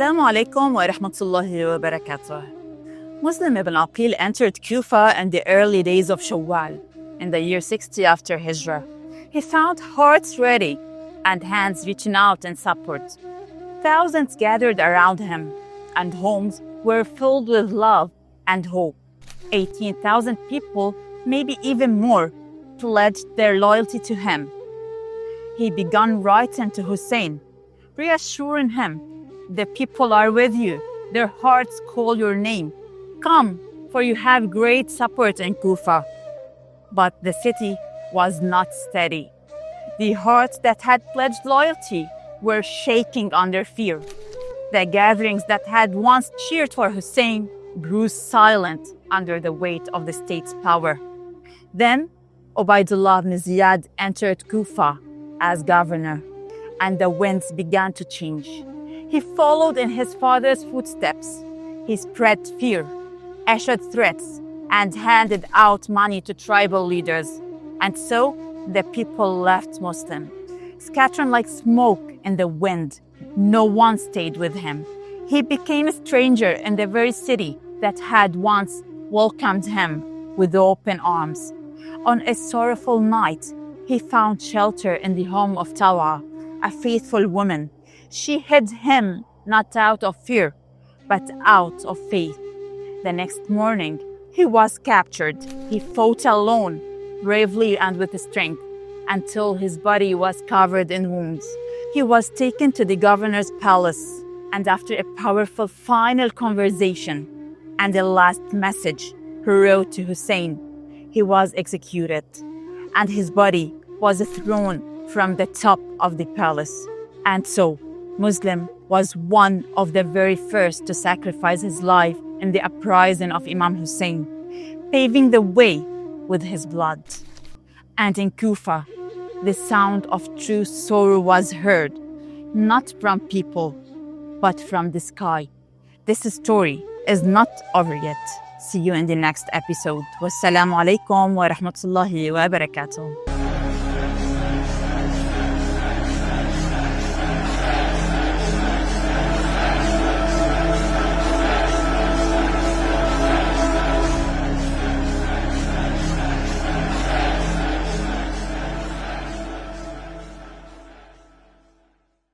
Assalamu alaikum wa rahmatullahi wa barakatuh. Muslim ibn Aqil entered Kufa in the early days of Shawwal, in the year 60 after Hijrah. He found hearts ready and hands reaching out in support. Thousands gathered around him, and homes were filled with love and hope. 18,000 people, maybe even more, pledged their loyalty to him. He began writing to Hussein, reassuring him, "The people are with you. Their hearts call your name. Come, for you have great support in Kufa." But the city was not steady. The hearts that had pledged loyalty were shaking under fear. The gatherings that had once cheered for Hussein grew silent under the weight of the state's power. Then, Ubaydullah ibn Ziyad entered Kufa as governor, and the winds began to change. He followed in his father's footsteps. He spread fear, issued threats, and handed out money to tribal leaders. And so, the people left Muslim, scattering like smoke in the wind. No one stayed with him. He became a stranger in the very city that had once welcomed him with open arms. On a sorrowful night, he found shelter in the home of Tawa, a faithful woman. She hid him not out of fear, but out of faith. The next morning, he was captured. He fought alone, bravely and with strength, until his body was covered in wounds. He was taken to the governor's palace, and after a powerful final conversation and a last message he wrote to Hussein, he was executed, and his body was thrown from the top of the palace. And so, Muslim was one of the very first to sacrifice his life in the uprising of Imam Hussein, paving the way with his blood. And in Kufa, the sound of true sorrow was heard, not from people, but from the sky. This story is not over yet. See you in the next episode. Wassalamu alaikum wa rahmatullahi wa barakatuh.